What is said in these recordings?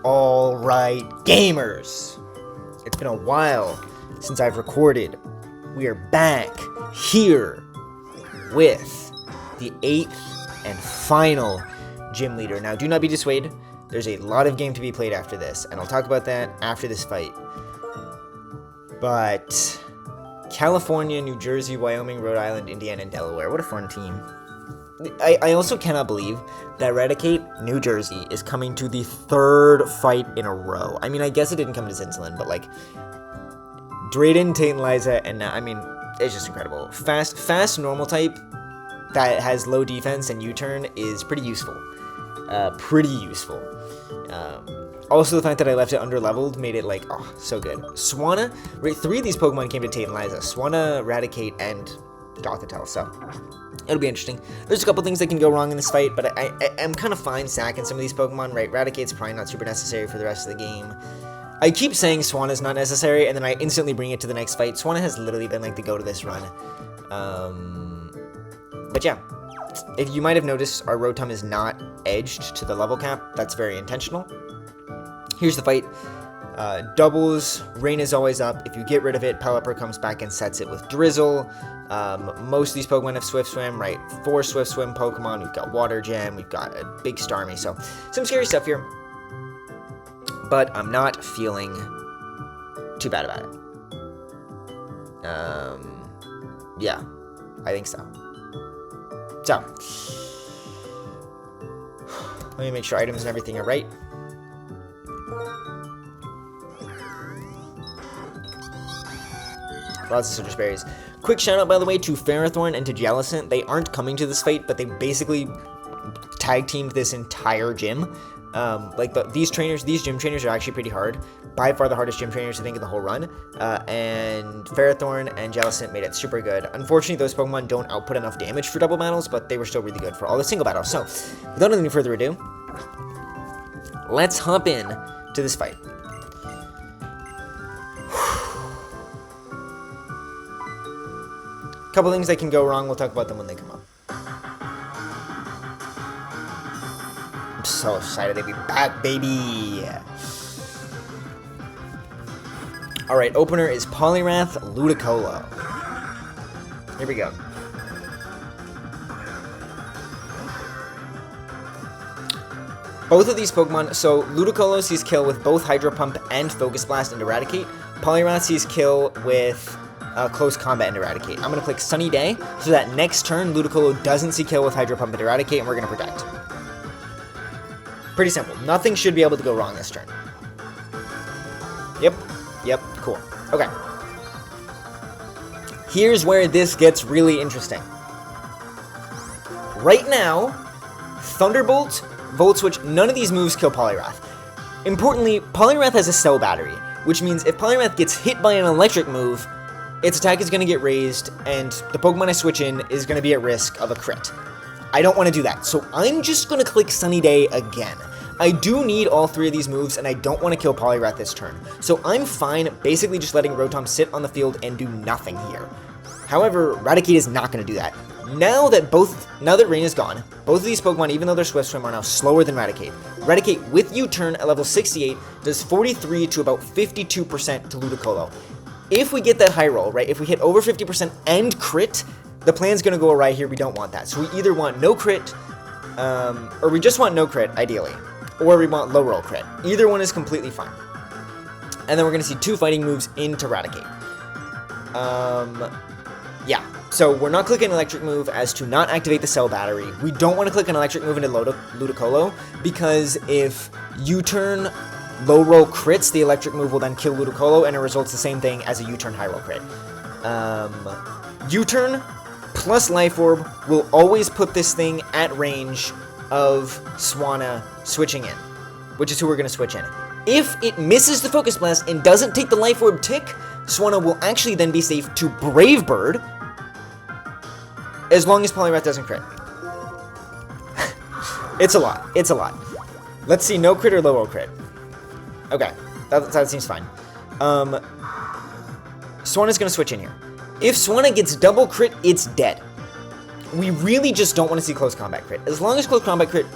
Alright, gamers! It's been a while since I've recorded. We are back here with the 8th and final gym leader. Now, do not be dissuaded. There's a lot of game to be played after this, and I'll talk about that after this fight. But California, New Jersey, Wyoming, Rhode Island, Indiana, and Delaware. What a fun team. I also cannot believe that Eradicate, New Jersey, is coming to the 3rd fight in a row. I mean, I guess it didn't come to Zinzlin, but like, Drayden, Tate, and Liza, and now, I mean, it's just incredible. Fast normal type that has low defense and U-turn is pretty useful. Also, the fact that I left it under-leveled made it, like, oh, so good. Swanna, right, 3 of these Pokemon came to Tate and Liza. Swanna, Eradicate, and Gothitelle, so it'll be interesting. There's a couple things that can go wrong in this fight, but I'm kind of fine sacking some of these Pokemon, right? Eradicate's probably not super necessary for the rest of the game. I keep saying Swanna's not necessary, and then I instantly bring it to the next fight. Swanna has literally been, like, the go to this run. But yeah, if you might have noticed, our Rotom is not edged to the level cap. That's very intentional. Here's the fight. Doubles, Rain is always up. If you get rid of it, Pelipper comes back and sets it with Drizzle. Most of these Pokemon have Swift Swim, right? 4 Swift Swim Pokemon. We've got Water Gem. We've got a big Starmie. So, some scary stuff here. But I'm not feeling too bad about it. Yeah, I think so. So, let me make sure items and everything are right. Lots of Citrus Berries. Quick shout out, by the way, to Ferrothorn and to Jellicent. They aren't coming to this fight, but they basically tag teamed this entire gym. These gym trainers are actually pretty hard. By far the hardest gym trainers, I think, in the whole run. And Ferrothorn and Jellicent made it super good. Unfortunately, those Pokemon don't output enough damage for double battles, but they were still really good for all the single battles. So, without any further ado, let's hop in to this fight. Couple things that can go wrong, we'll talk about them when they come up. I'm so excited to be back, baby! Alright, opener is Poliwrath Ludicolo. Here we go. Both of these Pokemon, so Ludicolo sees kill with both Hydro Pump and Focus Blast and Eradicate. Poliwrath sees kill with Close Combat and Eradicate. I'm going to click Sunny Day, so that next turn, Ludicolo doesn't see kill with Hydro Pump and Eradicate, and we're going to protect. Pretty simple. Nothing should be able to go wrong this turn. Yep, cool. Okay. Here's where this gets really interesting. Right now, Thunderbolt, Volt Switch, none of these moves kill Poliwrath. Importantly, Poliwrath has a Cell Battery, which means if Poliwrath gets hit by an electric move, its attack is going to get raised, and the Pokemon I switch in is going to be at risk of a crit. I don't want to do that, so I'm just going to click Sunny Day again. I do need all 3 of these moves, and I don't want to kill Poliwrath this turn. So I'm fine basically just letting Rotom sit on the field and do nothing here. However, Eradicate is not going to do that. Now that Rain is gone, both of these Pokemon, even though they're Swift Swim, are now slower than Eradicate. Eradicate with U-turn at level 68 does 43 to about 52% to Ludicolo. If we get that high roll, right, if we hit over 50% and crit, the plan's going to go awry here. We don't want that. So we either want no crit, or we just want no crit, ideally, or we want low roll crit. Either one is completely fine. And then we're going to see 2 fighting moves into Eradicate. Yeah. So we're not clicking an electric move as to not activate the Cell Battery. We don't want to click an electric move into Ludicolo, because if U-turn low roll crits, the electric move will then kill Ludicolo, and it results the same thing as a U-turn high roll crit. U-turn plus Life Orb will always put this thing at range of Swanna switching in, which is who we're going to switch in. If it misses the Focus Blast and doesn't take the Life Orb tick, Swanna will actually then be safe to Brave Bird, as long as Poliwrath doesn't crit. It's a lot. Let's see, no crit or low roll crit. Okay, that seems fine. Swanna's going to switch in here. If Swanna gets double crit, it's dead. We really just don't want to see close combat crit. As long as close combat crit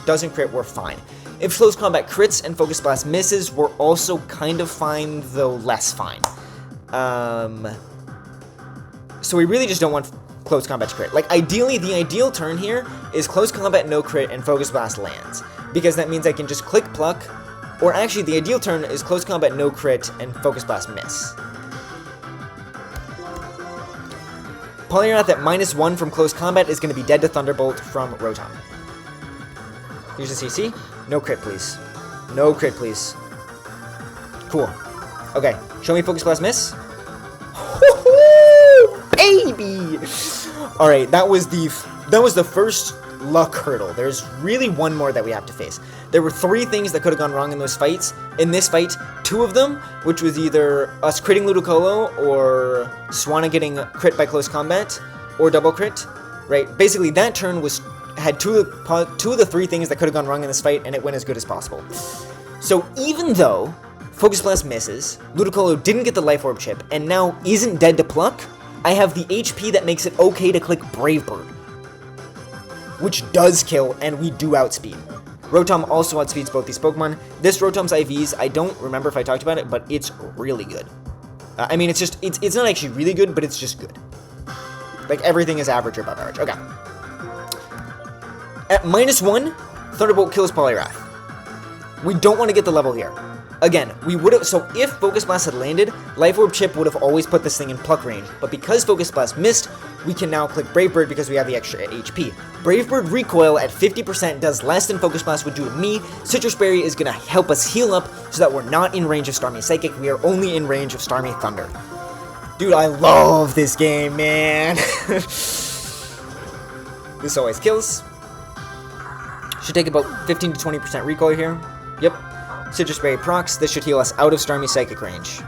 doesn't crit, we're fine. If close combat crits and Focus Blast misses, we're also kind of fine, though less fine. So we really just don't want close combat to crit. Like, ideally, the ideal turn here is close combat no crit and Focus Blast lands, because that means I can just click pluck, or actually the ideal turn is close combat no crit and Focus Blast miss. Polyrath at -1 from close combat is going to be dead to Thunderbolt from Rotom. Here's the CC. No crit, please. No crit, please. Cool. Okay, show me Focus Blast miss. Baby! Alright, that was the first luck hurdle. There's really one more that we have to face. There were 3 things that could have gone wrong in those fights. In this fight, 2 of them, which was either us critting Ludicolo or Swanna getting crit by close combat or double crit, right? Basically, that turn had two of the 3 things that could have gone wrong in this fight, and it went as good as possible. So even though Focus Blast misses, Ludicolo didn't get the Life Orb chip, and now isn't dead to Pluck, I have the HP that makes it okay to click Brave Bird, which does kill, and we do outspeed. Rotom also outspeeds both these Pokemon. This Rotom's IVs, I don't remember if I talked about it, but it's really good. I mean, it's not actually really good, but it's just good. Like, everything is average or above average. Okay. At -1, Thunderbolt kills Poliwrath. We don't want to get the level here. Again, we would have, so if Focus Blast had landed, Life Orb Chip would have always put this thing in Pluck range, but because Focus Blast missed, we can now click Brave Bird because we have the extra HP. Brave Bird recoil at 50% does less than Focus Blast would do to me. Citrus Berry is going to help us heal up so that we're not in range of Starmie Psychic, we are only in range of Starmie Thunder. Dude, I love this game, man. This always kills. Should take about 15 to 20% recoil here. Yep. Citrus Berry procs. This should heal us out of Starmie Psychic range.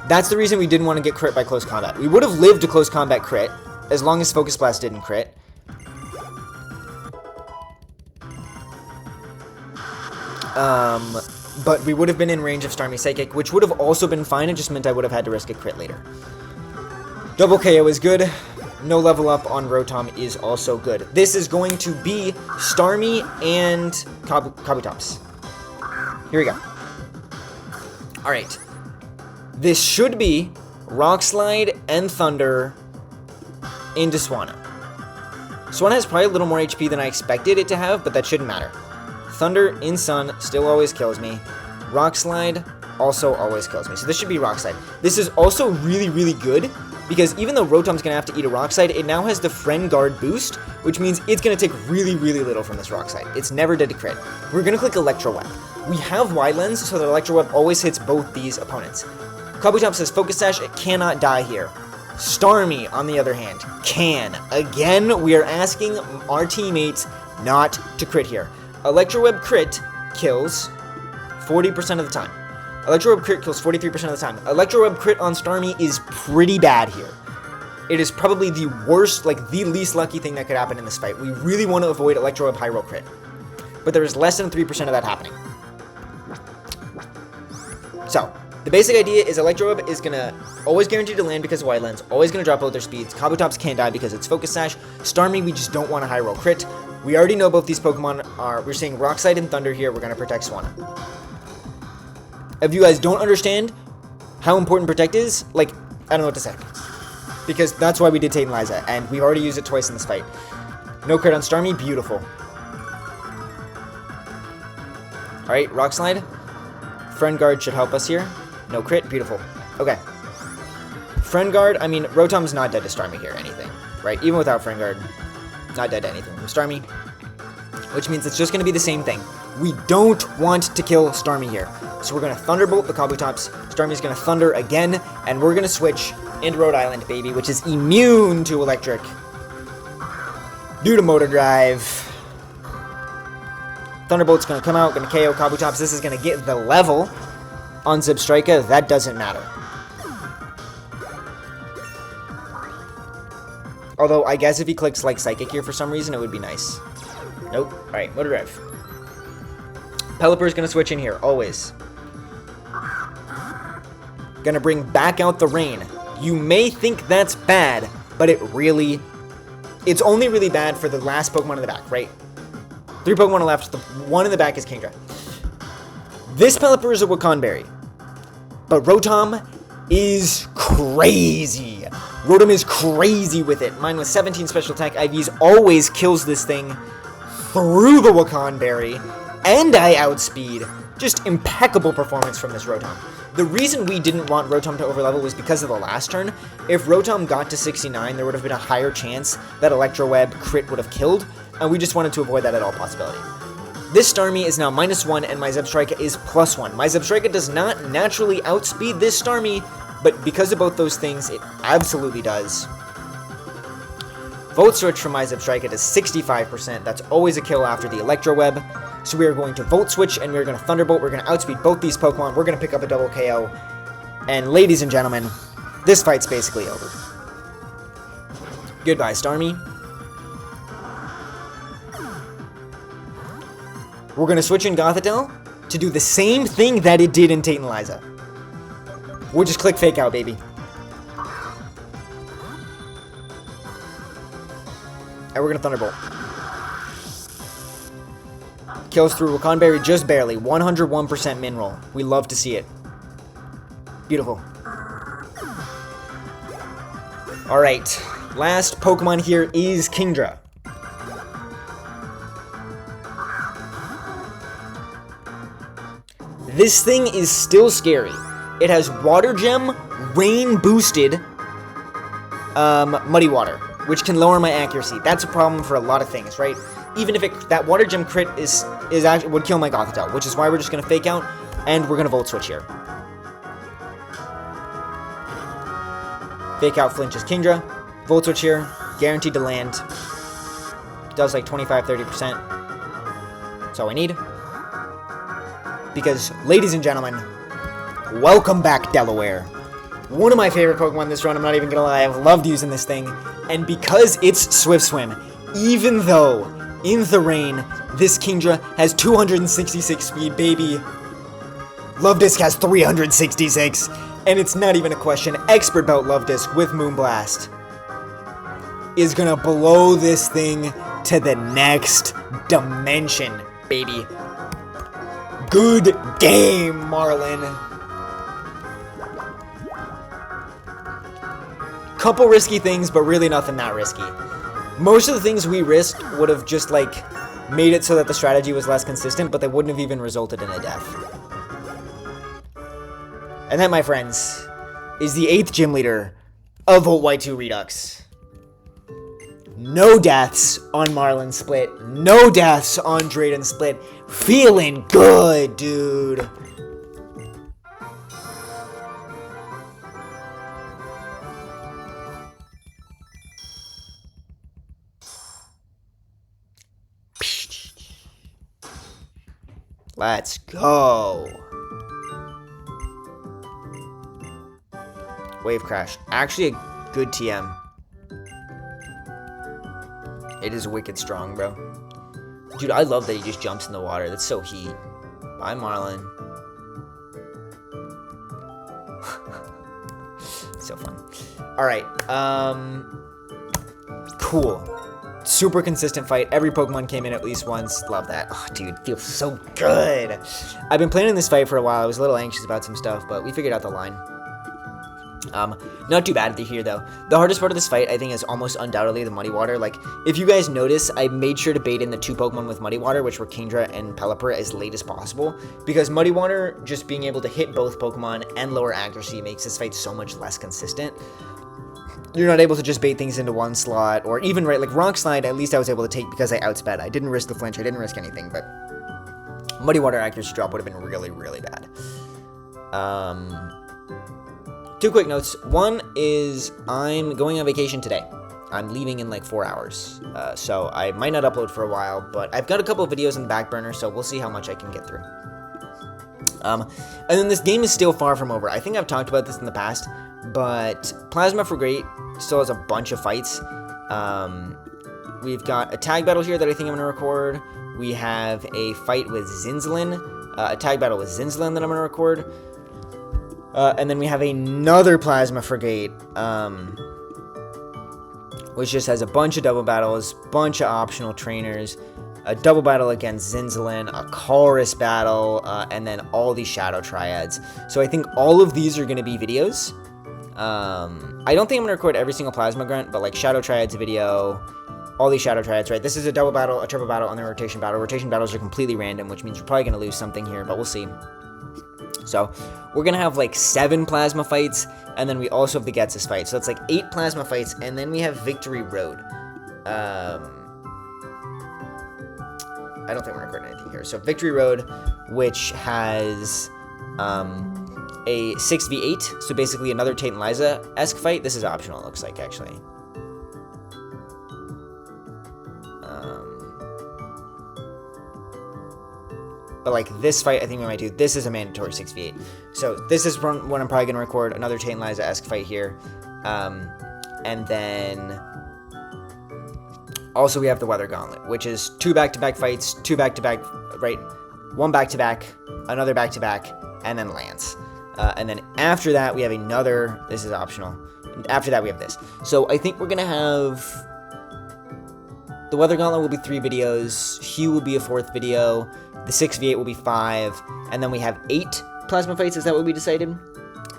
That's the reason we didn't want to get crit by close combat. We would have lived to close combat crit, as long as Focus Blast didn't crit. But we would have been in range of Starmie Psychic, which would have also been fine. It just meant I would have had to risk a crit later. Double KO is good. No level up on Rotom is also good. This is going to be Starmie and Kabutops. Here we go. Alright. This should be Rock Slide and Thunder into Swanna. Swanna has probably a little more HP than I expected it to have, but that shouldn't matter. Thunder in Sun still always kills me. Rock Slide also always kills me. So this should be Rock Slide. This is also really, really good, because even though Rotom's going to have to eat a Rock Slide, it now has the Friend Guard boost, which means it's going to take really, really little from this Rock Slide. It's never dead to crit. We're going to click Electro Web. We have Wide Lens, so that Electro Web always hits both these opponents. Kabutops says Focus Sash, it cannot die here. Starmie, on the other hand, can. Again, we are asking our teammates not to crit here. Electro Web crit kills 40% of the time. Electro Web crit kills 43% of the time. Electro Web crit on Starmie is pretty bad here. It is probably the worst, like the least lucky thing that could happen in this fight. We really want to avoid Electro Web high roll crit. But there is less than 3% of that happening. So, the basic idea is Electro Web is going to always guarantee to land because of Wide Lens, always going to drop both their speeds. Kabutops can't die because it's Focus Sash. Starmie, we just don't want a high roll crit. We already know both these Pokemon are, we're seeing Rock Slide and Thunder here, we're going to protect Swanna. If you guys don't understand how important Protect is, like, I don't know what to say. Because that's why we did Tate and Liza, and we've already used it twice in this fight. No crit on Starmie, beautiful. Alright, Rock Slide. Friend Guard should help us here. No crit, beautiful. Okay. Friend Guard, I mean, Rotom's not dead to Starmie here, anything. Right, even without Friend Guard, not dead to anything from Starmie. Which means it's just going to be the same thing. We don't want to kill Starmie here. So we're going to Thunderbolt the Kabutops. Starmie's going to Thunder again, and we're going to switch into Rhode Island, baby, which is immune to Electric due to Motor Drive. Thunderbolt's going to come out, going to KO Kabutops. This is going to get the level on Zebstrika. That doesn't matter. Although, I guess if he clicks, like, Psychic here for some reason, it would be nice. Nope. Alright, Motor Drive. Pelipper's going to switch in here, always. Gonna bring back out the rain. You may think that's bad, but it's only really bad for the last Pokemon in the back, right? 3 Pokemon left. The one in the back is Kingdra. This Pelipper is a Wakanberry. But Rotom is crazy. Rotom is crazy with it. Mine with 17 special attack IVs always kills this thing through the Wakanberry. And I outspeed. Just impeccable performance from this Rotom. The reason we didn't want Rotom to overlevel was because of the last turn. If Rotom got to 69, there would have been a higher chance that Electro Web crit would have killed, and we just wanted to avoid that at all possibility. This Starmie is now -1, and my Zebstrika is +1. My Zebstrika does not naturally outspeed this Starmie, but because of both those things, it absolutely does. Volt Switch from my Zebstrika to 65%. That's always a kill after the Electro Web. So we are going to Volt Switch, and we're going to Thunderbolt. We're going to outspeed both these Pokemon. We're going to pick up a double KO. And ladies and gentlemen, this fight's basically over. Goodbye, Starmie. We're going to switch in Gothitelle to do the same thing that it did in Titanize. We'll just click Fake Out, baby. And we're going to Thunderbolt. Kills through Wakanberry just barely. 101% min roll. We love to see it. Beautiful. Alright. Last Pokemon here is Kingdra. This thing is still scary. It has Water Gem, Rain Boosted, Muddy Water, which can lower my accuracy. That's a problem for a lot of things, right? Even if that Water Gem crit is actually would kill my Gothitelle, which is why we're just gonna Fake Out, and we're gonna Volt Switch here. Fake Out flinches Kingdra. Volt Switch here, guaranteed to land. Does like 25-30%. That's all I need. Because, ladies and gentlemen, welcome back, Delaware. One of my favorite Pokemon this run, I'm not even gonna lie, I've loved using this thing. And because it's Swift Swim, even though in the rain, this Kingdra has 266 speed, baby. Luvdisc has 366, and it's not even a question. Expert Belt Luvdisc with Moonblast is gonna blow this thing to the next dimension, baby. Good game, Marlin. Couple risky things, but really nothing that risky. Most of the things we risked would have just, like, made it so that the strategy was less consistent, but they wouldn't have even resulted in a death. And that, my friends, is the 8th gym leader of Volt Y2 Redux. No deaths on Marlin Split. No deaths on Drayden Split. Feeling good, dude. Let's go. Wave Crash. Actually a good TM. It is wicked strong, bro. Dude, I love that he just jumps in the water. That's so heat. Bye, Marlin. So fun. Alright, cool. Super consistent fight. Every Pokemon came in at least once. Love that. Oh, dude, feels so good. I've been planning this fight for a while. I was a little anxious about some stuff, but we figured out the line. Not too bad here, though. The hardest part of this fight, I think, is almost undoubtedly the Muddy Water. Like, if you guys notice, I made sure to bait in the 2 Pokemon with Muddy Water, which were Kingdra and Pelipper, as late as possible. Because Muddy Water, just being able to hit both Pokemon and lower accuracy, makes this fight so much less consistent. You're not able to just bait things into one slot, or even, right, like Rock Slide, at least I was able to take because I outsped. I didn't risk the flinch, I didn't risk anything, but Muddy Water accuracy drop would have been really, really bad. 2 quick notes. One is I'm going on vacation today. I'm leaving in like 4 hours, so I might not upload for a while, but I've got a couple of videos in the back burner, so we'll see how much I can get through. And then this game is still far from over. I think I've talked about this in the past, but Plasma Frigate still has a bunch of fights. We've got a tag battle here that I think I'm going to record. We have a fight with Zinzlin, a tag battle with Zinzlin that I'm going to record. And then we have another Plasma Frigate, which just has a bunch of double battles, bunch of optional trainers. a double battle against Zinzalin, a Chorus battle, and then all these Shadow Triads. So I think all of these are going to be videos. I don't think I'm going to record every single Plasma Grunt, but like Shadow Triads video, all these Shadow Triads, right? This is a double battle, a triple battle, and then a rotation battle. Rotation battles are completely random, which means we're probably going to lose something here, but we'll see. So we're going to have like 7 Plasma fights, and then we also have the Getsus fight. So it's like 8 Plasma fights, and then we have Victory Road. I don't think we're recording anything here. So Victory Road, which has a 6v8, so basically another Tate and Liza-esque fight. This is optional, it looks like, actually. But like this fight, I think we might do. This is a mandatory 6v8. So this is one I'm probably going to record. Another Tate and Liza-esque fight here. And then also we have the Weather Gauntlet, which is 2 back-to-back fights, 2 back-to-back, right? 1 back-to-back, another back-to-back, and then Lance. And then after that, we have another, this is optional. After that, we have this. So I think we're going to have, the Weather Gauntlet will be 3 videos, Hue will be a 4th video, the 6v8 will be 5, and then we have 8 Plasma fights, is that what we decided?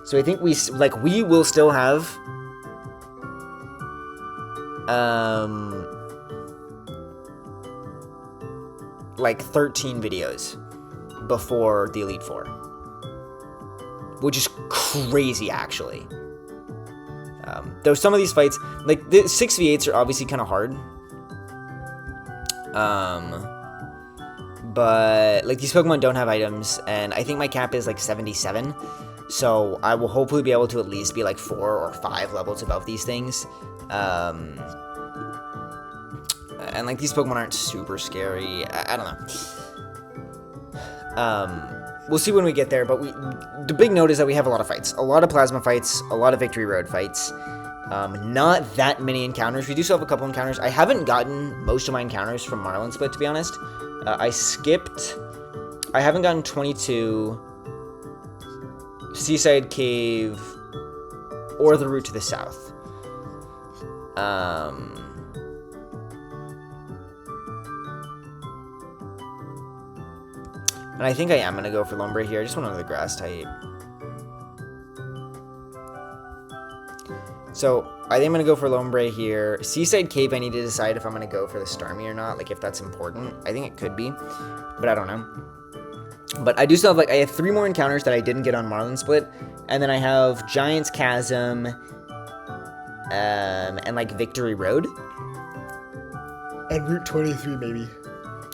So I think we will still have, like 13 videos before the Elite Four. Which is crazy, actually. Though some of these fights, like the 6v8s are obviously kind of hard. But like these Pokemon don't have items, and I think my cap is like 77. So I will hopefully be able to at least be like 4 or 5 levels above these things. And like these Pokemon aren't super scary. I don't know. We'll see when we get there, but the big note is that we have a lot of fights. A lot of Plasma fights, a lot of Victory Road fights. Not that many encounters. We do still have a couple encounters. I haven't gotten most of my encounters from Marlin Split, to be honest. I haven't gotten 22, Seaside Cave, or the route to the south. And I think I am going to go for Lombre here. I just want another grass type. So I think I'm going to go for Lombre here. Seaside Cave, I need to decide if I'm going to go for the Starmie or not. Like if that's important. I think it could be, but I don't know. But I do still have I have 3 more encounters that I didn't get on Marlin Split. And then I have Giant's Chasm, and like Victory Road. And Route 23 maybe.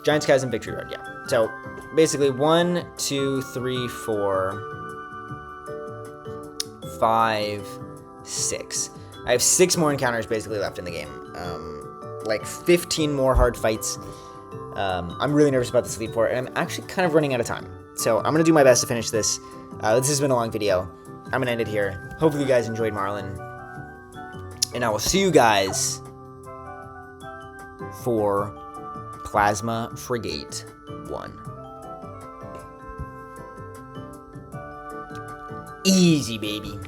Giant's Chasm, Victory Road, yeah. So basically 1, 2, 3, 4, 5, 6. I have 6 more encounters basically left in the game. Like 15 more hard fights. I'm really nervous about this Elite Four, and I'm actually kind of running out of time. So I'm going to do my best to finish this. This has been a long video. I'm going to end it here. Hopefully you guys enjoyed Marlin. And I will see you guys for Plasma Frigate 1. Easy, baby.